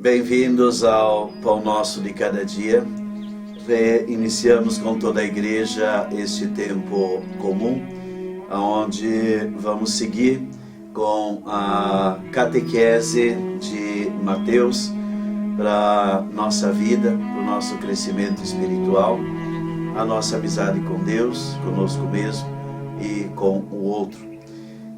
Bem-vindos ao Pão Nosso de Cada Dia. Iniciamos com toda a igreja este tempo comum, onde vamos seguir com a catequese de Mateus para nossa vida, para o nosso crescimento espiritual, a nossa amizade com Deus, conosco mesmo e com o outro.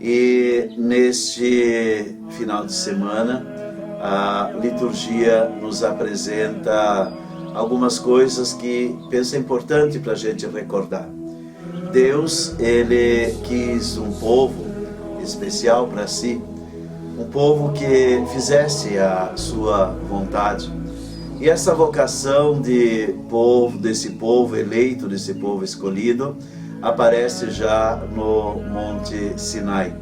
E neste final de semana, a liturgia nos apresenta algumas coisas que penso é importante para a gente recordar. Deus, Ele quis um povo especial para si, um povo que fizesse a sua vontade. E essa vocação desse povo eleito, desse povo escolhido, aparece já no Monte Sinai.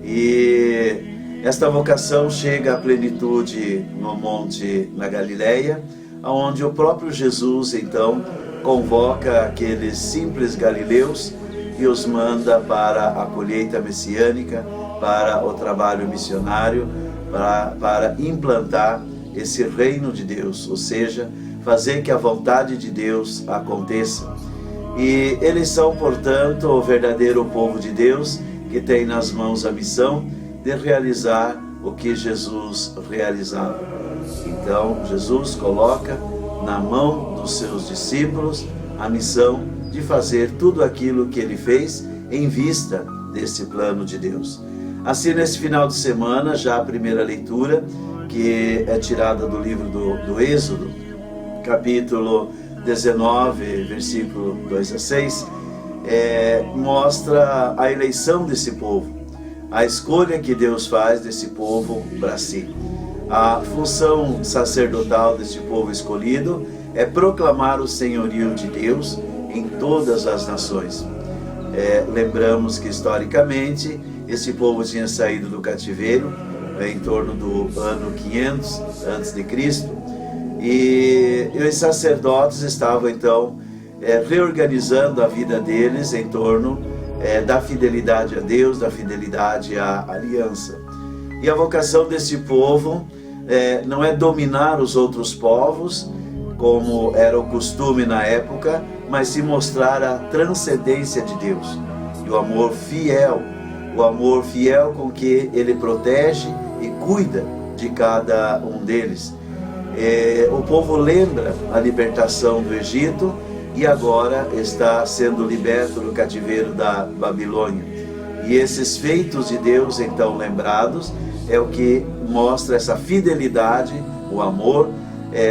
E esta vocação chega à plenitude no monte na Galileia, onde o próprio Jesus, então, convoca aqueles simples galileus e os manda para a colheita messiânica, para o trabalho missionário, para implantar esse reino de Deus, ou seja, fazer que a vontade de Deus aconteça. E eles são, portanto, o verdadeiro povo de Deus, que tem nas mãos a missão de realizar o que Jesus realizava. Então, Jesus coloca na mão dos seus discípulos a missão de fazer tudo aquilo que ele fez em vista desse plano de Deus. Assim, nesse final de semana, já a primeira leitura, que é tirada do livro do Êxodo, capítulo 19, versículo 2 a 6, mostra a eleição desse povo, a escolha que Deus faz desse povo para si. A função sacerdotal desse povo escolhido é proclamar o senhorio de Deus em todas as nações. Lembramos que historicamente esse povo tinha saído do cativeiro em torno do ano 500 a.C. e os sacerdotes estavam então reorganizando a vida deles em torno da fidelidade a Deus, da fidelidade à aliança. E a vocação desse povo não é dominar os outros povos, como era o costume na época, mas se mostrar a transcendência de Deus e o amor fiel com que Ele protege e cuida de cada um deles. O povo lembra a libertação do Egito e agora está sendo liberto do cativeiro da Babilônia. E esses feitos de Deus, então, lembrados, é o que mostra essa fidelidade, o amor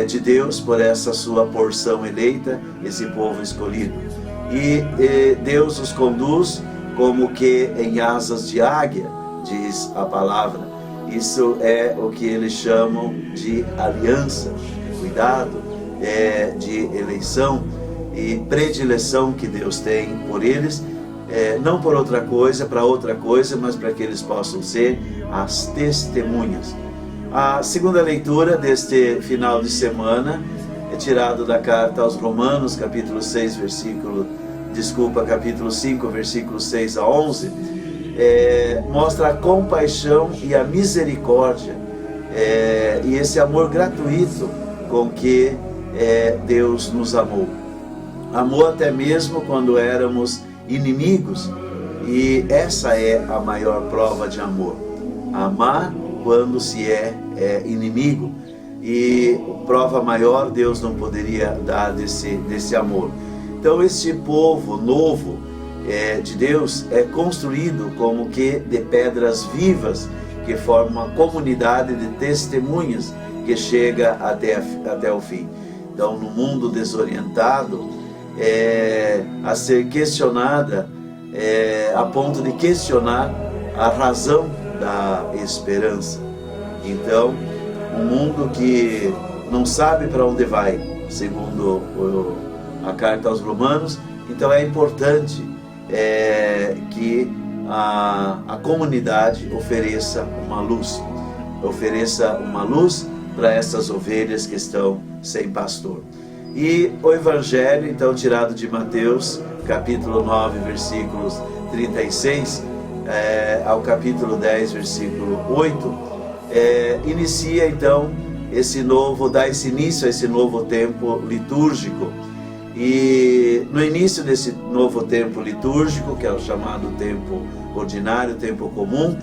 de Deus por essa sua porção eleita, esse povo escolhido. E Deus os conduz como que em asas de águia, diz a palavra. Isso é o que eles chamam de aliança, cuidado, de eleição e predileção que Deus tem por eles, não por outra coisa, para outra coisa, mas para que eles possam ser as testemunhas. A segunda leitura deste final de semana é tirado da carta aos Romanos, capítulo 5, versículos 6 a 11, mostra a compaixão e a misericórdia e esse amor gratuito com que Deus nos amou. Amou até mesmo quando éramos inimigos, e essa é a maior prova de amor. Amar quando se é inimigo, e prova maior Deus não poderia dar desse amor. Então este povo novo de Deus é construído como que de pedras vivas, que formam uma comunidade de testemunhas que chega até o fim. Então, no mundo desorientado, a ser questionada, a ponto de questionar a razão da esperança. Então, um mundo que não sabe para onde vai, segundo a carta aos Romanos, então é importante que a comunidade ofereça uma luz para essas ovelhas que estão sem pastor. E o Evangelho, então, tirado de Mateus, capítulo 9, versículos 36 ao capítulo 10, versículo 8, inicia, então, dá esse início a esse novo tempo litúrgico. E no início desse novo tempo litúrgico, que é o chamado tempo ordinário, tempo comum,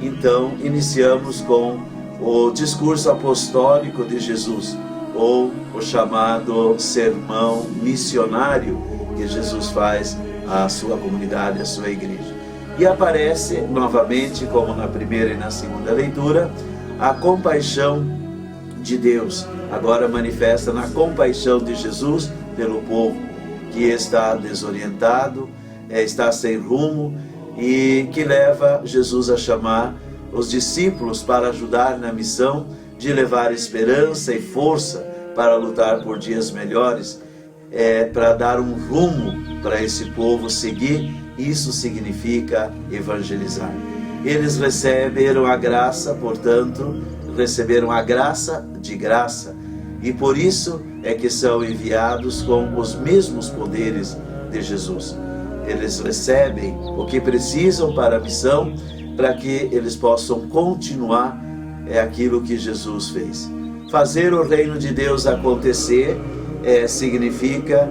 então iniciamos com o discurso apostólico de Jesus, ou o chamado sermão missionário que Jesus faz à sua comunidade, à sua igreja. E aparece novamente, como na primeira e na segunda leitura, a compaixão de Deus, agora manifesta na compaixão de Jesus pelo povo que está desorientado, está sem rumo, e que leva Jesus a chamar os discípulos para ajudar na missão de levar esperança e força para lutar por dias melhores, para dar um rumo para esse povo seguir. Isso significa evangelizar. Eles receberam a graça, portanto, receberam a graça de graça, e por isso é que são enviados com os mesmos poderes de Jesus. Eles recebem o que precisam para a missão, para que eles possam continuar aquilo que Jesus fez. Fazer o reino de Deus acontecer significa,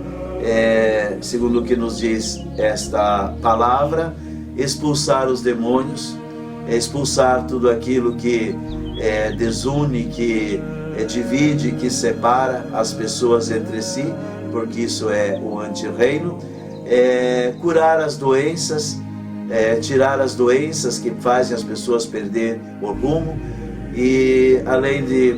segundo o que nos diz esta palavra, expulsar os demônios, expulsar tudo aquilo que desune, que divide, que separa as pessoas entre si, porque isso é o antirreino, curar as doenças, tirar as doenças que fazem as pessoas perder o rumo, e além de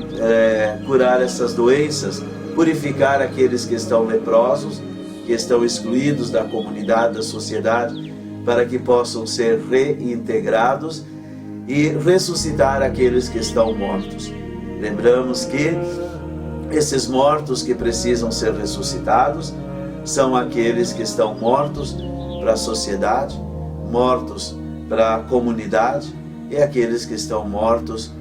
curar essas doenças, purificar aqueles que estão leprosos, que estão excluídos da comunidade, da sociedade, para que possam ser reintegrados, e ressuscitar aqueles que estão mortos. Lembramos que esses mortos que precisam ser ressuscitados são aqueles que estão mortos para a sociedade, mortos para a comunidade, e aqueles que estão mortos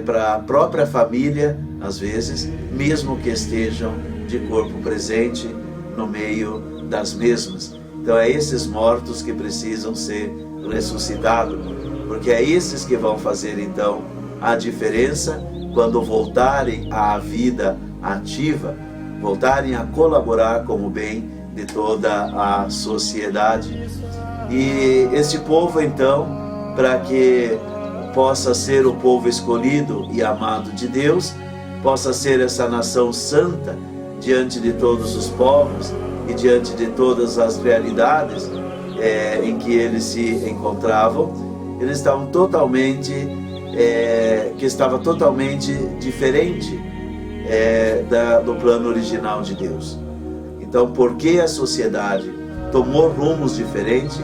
para a própria família, às vezes, mesmo que estejam de corpo presente no meio das mesmas. Então é esses mortos que precisam ser ressuscitados, porque é esses que vão fazer então a diferença quando voltarem à vida ativa, voltarem a colaborar com o bem de toda a sociedade. E esse povo então, para que possa ser o povo escolhido e amado de Deus, possa ser essa nação santa diante de todos os povos e diante de todas as realidades em que eles se encontravam, eles estavam totalmente, que estava totalmente diferente do plano original de Deus. Então, porque a sociedade tomou rumos diferentes,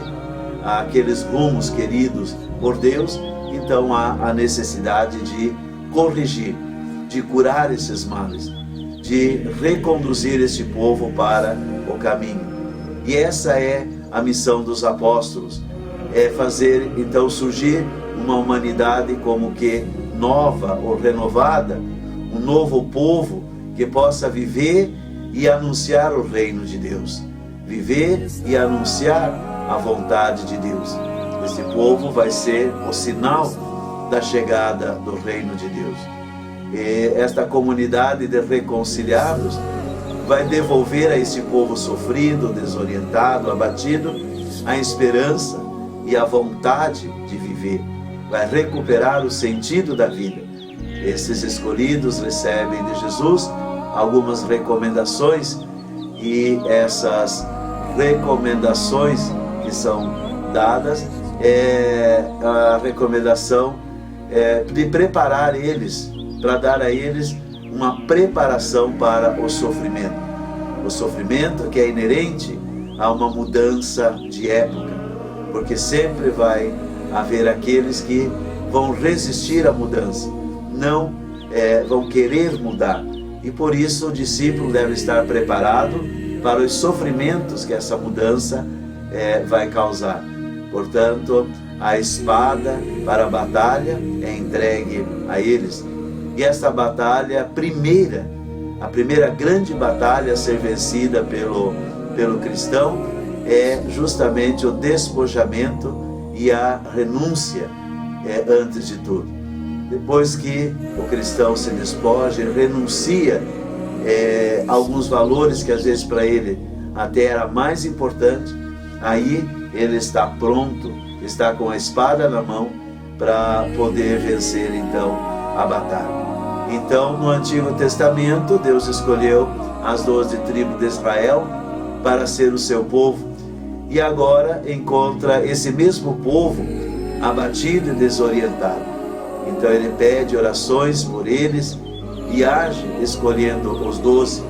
aqueles rumos queridos por Deus, então há a necessidade de corrigir, de curar esses males, de reconduzir esse povo para o caminho. E essa é a missão dos apóstolos, fazer então surgir uma humanidade como que nova ou renovada, um novo povo que possa viver e anunciar o reino de Deus, viver e anunciar a vontade de Deus. Esse povo vai ser o sinal da chegada do reino de Deus. E esta comunidade de reconciliados vai devolver a esse povo sofrido, desorientado, abatido, a esperança e a vontade de viver. Vai recuperar o sentido da vida. Esses escolhidos recebem de Jesus algumas recomendações, e essas recomendações que são dadas a recomendação de preparar eles, para dar a eles uma preparação para o sofrimento. O sofrimento que é inerente a uma mudança de época, porque sempre vai haver aqueles que vão resistir à mudança, não vão querer mudar. E por isso o discípulo deve estar preparado para os sofrimentos que essa mudança vai causar. Portanto, a espada para a batalha é entregue a eles. E esta batalha, a primeira grande batalha a ser vencida pelo cristão, é justamente o despojamento e a renúncia, antes de tudo. Depois que o cristão se despoja, ele renuncia alguns valores que às vezes para ele até era mais importante, aí ele está pronto, está com a espada na mão para poder vencer então a batalha. Então, no Antigo Testamento, Deus escolheu as 12 tribos de Israel para ser o seu povo, e agora encontra esse mesmo povo abatido e desorientado. Então ele pede orações por eles e age escolhendo os 12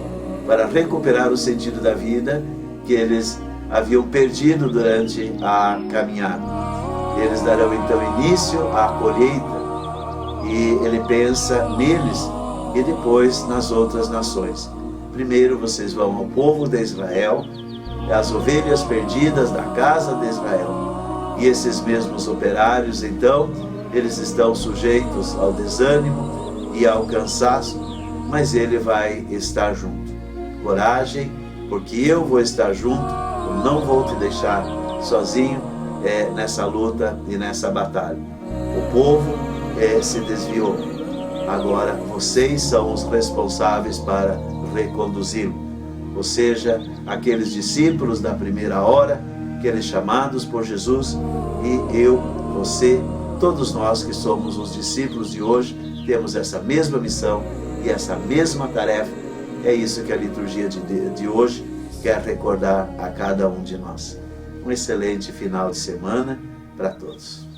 para recuperar o sentido da vida que eles haviam perdido durante a caminhada. Eles darão então início à colheita, e ele pensa neles e depois nas outras nações. Primeiro vocês vão ao povo de Israel, as ovelhas perdidas da casa de Israel. E esses mesmos operários, então, eles estão sujeitos ao desânimo e ao cansaço, mas ele vai estar junto. Coragem, porque eu vou estar junto, eu não vou te deixar sozinho nessa luta e nessa batalha. O povo se desviou. Agora vocês são os responsáveis para reconduzi-lo. Ou seja, aqueles discípulos da primeira hora, aqueles chamados por Jesus, e eu, você, todos nós que somos os discípulos de hoje, temos essa mesma missão e essa mesma tarefa. É isso que a liturgia de hoje quer recordar a cada um de nós. Um excelente final de semana para todos.